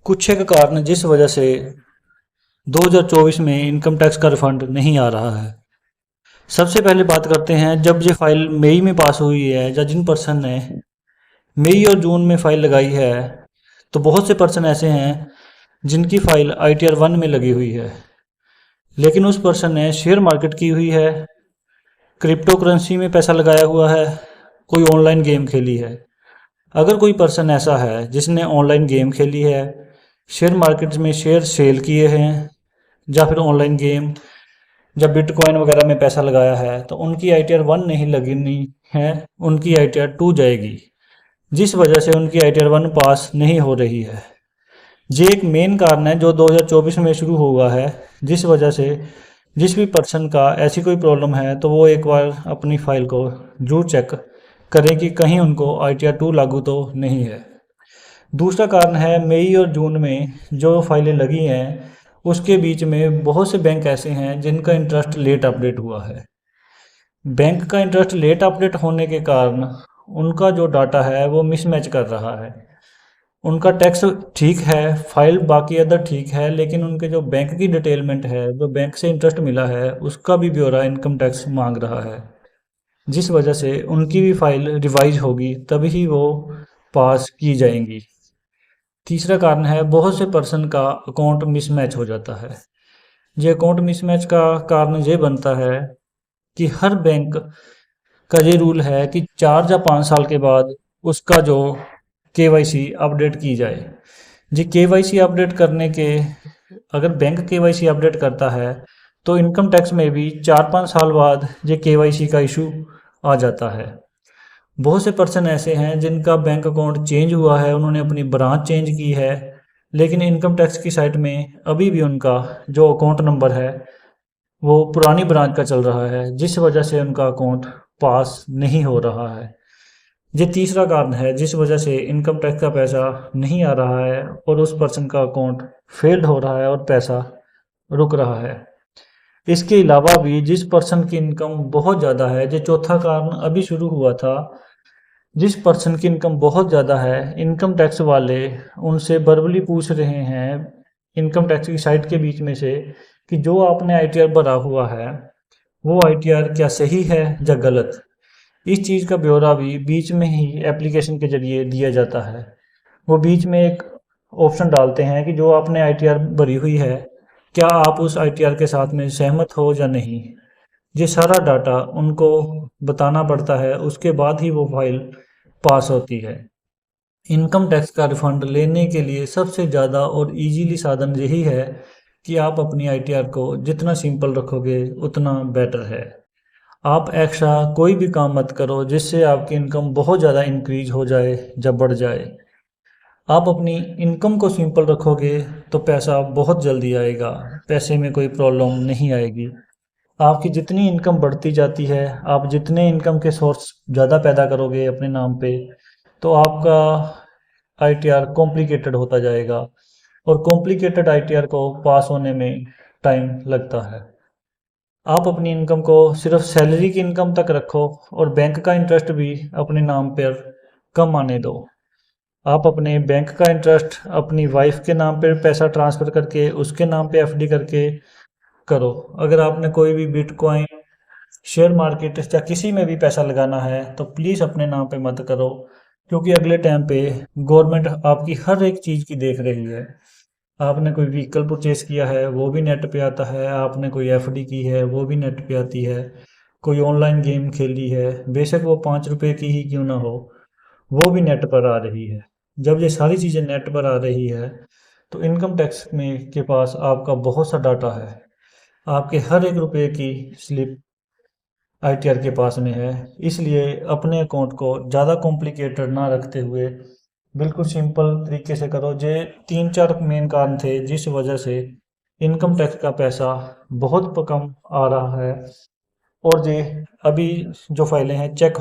कुछ एक कारण जिस वजह से 2024 में इनकम टैक्स का रिफंड नहीं आ रहा है। सबसे पहले बात करते हैं, जब ये फाइल मई में पास हुई है या जिन पर्सन ने मई और जून में फाइल लगाई है, तो बहुत से पर्सन ऐसे हैं जिनकी फाइल ITR 1 में लगी हुई है, लेकिन उस पर्सन ने शेयर मार्केट की हुई है, क्रिप्टो करेंसी में पैसा लगाया हुआ है, कोई ऑनलाइन गेम खेली है। अगर कोई पर्सन ऐसा है जिसने ऑनलाइन गेम खेली है, शेयर मार्केट में शेयर सेल किए हैं, या फिर ऑनलाइन गेम जब बिटकॉइन वगैरह में पैसा लगाया है, तो उनकी ITR 1 नहीं लगनी है, उनकी ITR 2 जाएगी, जिस वजह से उनकी ITR 1 पास नहीं हो रही है। ये एक मेन कारण है जो 2024 में शुरू हुआ है, जिस वजह से जिस भी पर्सन का ऐसी कोई प्रॉब्लम है तो वो एक बार अपनी फाइल को जरूर चेक करें कि कहीं उनको ITR 2 लागू तो नहीं है। दूसरा कारण है, मई और जून में जो फाइलें लगी हैं उसके बीच में बहुत से बैंक ऐसे हैं जिनका इंटरेस्ट लेट अपडेट हुआ है। बैंक का इंटरेस्ट लेट अपडेट होने के कारण उनका जो डाटा है वो मिसमैच कर रहा है। उनका टैक्स ठीक है, फाइल बाकी अदर ठीक है, लेकिन उनके जो बैंक की डिटेलमेंट है, जो बैंक से इंटरेस्ट मिला है, उसका भी ब्यौरा इनकम टैक्स मांग रहा है, जिस वजह से उनकी भी फाइल रिवाइज होगी तभी वो पास की जाएंगी। तीसरा कारण है, बहुत से पर्सन का अकाउंट मिसमैच हो जाता है। ये अकाउंट मिसमैच का कारण ये बनता है कि हर बैंक का ये रूल है कि 4 या 5 साल के बाद उसका जो KYC अपडेट की जाए। जी, KYC अपडेट करने के, अगर बैंक KYC अपडेट करता है तो इनकम टैक्स में भी 4-5 साल बाद ये KYC का इशू आ जाता है। बहुत से पर्सन ऐसे हैं जिनका बैंक अकाउंट चेंज हुआ है, उन्होंने अपनी ब्रांच चेंज की है, लेकिन इनकम टैक्स की साइट में अभी भी उनका जो अकाउंट नंबर है वो पुरानी ब्रांच का चल रहा है, जिस वजह से उनका अकाउंट पास नहीं हो रहा है। ये तीसरा कारण है जिस वजह से इनकम टैक्स का पैसा नहीं आ रहा है और उस पर्सन का अकाउंट फेल्ड हो रहा है और पैसा रुक रहा है। इसके अलावा भी जिस पर्सन की इनकम बहुत ज़्यादा है, जो चौथा कारण अभी शुरू हुआ था, जिस पर्सन की इनकम बहुत ज़्यादा है, इनकम टैक्स वाले उनसे वर्बली पूछ रहे हैं इनकम टैक्स की साइट के बीच में से कि जो आपने ITR भरा हुआ है वो ITR क्या सही है या गलत। इस चीज़ का ब्यौरा भी बीच में ही एप्लीकेशन के जरिए दिया जाता है। वो बीच में एक ऑप्शन डालते हैं कि जो आपने ITR भरी हुई है, क्या आप उस ITR के साथ में सहमत हो या नहीं। ये सारा डाटा उनको बताना पड़ता है, उसके बाद ही वो फाइल पास होती है। इनकम टैक्स का रिफंड लेने के लिए सबसे ज़्यादा और इजीली साधन यही है कि आप अपनी ITR को जितना सिंपल रखोगे उतना बेटर है। आप एक्स्ट्रा कोई भी काम मत करो जिससे आपकी इनकम बहुत ज़्यादा इंक्रीज हो जाए या बढ़ जाए। आप अपनी इनकम को सिंपल रखोगे तो पैसा बहुत जल्दी आएगा, पैसे में कोई प्रॉब्लम नहीं आएगी। आपकी जितनी इनकम बढ़ती जाती है, आप जितने इनकम के सोर्स ज़्यादा पैदा करोगे अपने नाम पे, तो आपका ITR कॉम्प्लिकेटेड होता जाएगा और कॉम्प्लिकेटेड ITR को पास होने में टाइम लगता है। आप अपनी इनकम को सिर्फ सैलरी की इनकम तक रखो और बैंक का इंटरेस्ट भी अपने नाम पर कम आने दो। आप अपने बैंक का इंटरेस्ट अपनी वाइफ के नाम पर पैसा ट्रांसफ़र करके उसके नाम पे FD करके करो। अगर आपने कोई भी बिटकॉइन, शेयर मार्केट या किसी में भी पैसा लगाना है तो प्लीज़ अपने नाम पे मत करो, क्योंकि अगले टाइम पे गवर्नमेंट आपकी हर एक चीज़ की देख रही है। आपने कोई व्हीकल परचेस किया है वो भी नेट पे आता है, आपने कोई FD की है वो भी नेट पे आती है, कोई ऑनलाइन गेम खेली है, बेशक वो 5 रुपए की ही क्यों ना हो, वो भी नेट पर आ रही है। जब ये सारी चीज़ें नेट पर आ रही है तो इनकम टैक्स में के पास आपका बहुत सा डाटा है, आपके हर एक रुपए की स्लिप ITR के पास में है। इसलिए अपने अकाउंट को ज़्यादा कॉम्प्लिकेटेड ना रखते हुए बिल्कुल सिंपल तरीके से करो। ये 3-4 मेन कारण थे जिस वजह से इनकम टैक्स का पैसा बहुत कम आ रहा है, और ये अभी जो फाइलें हैं चेक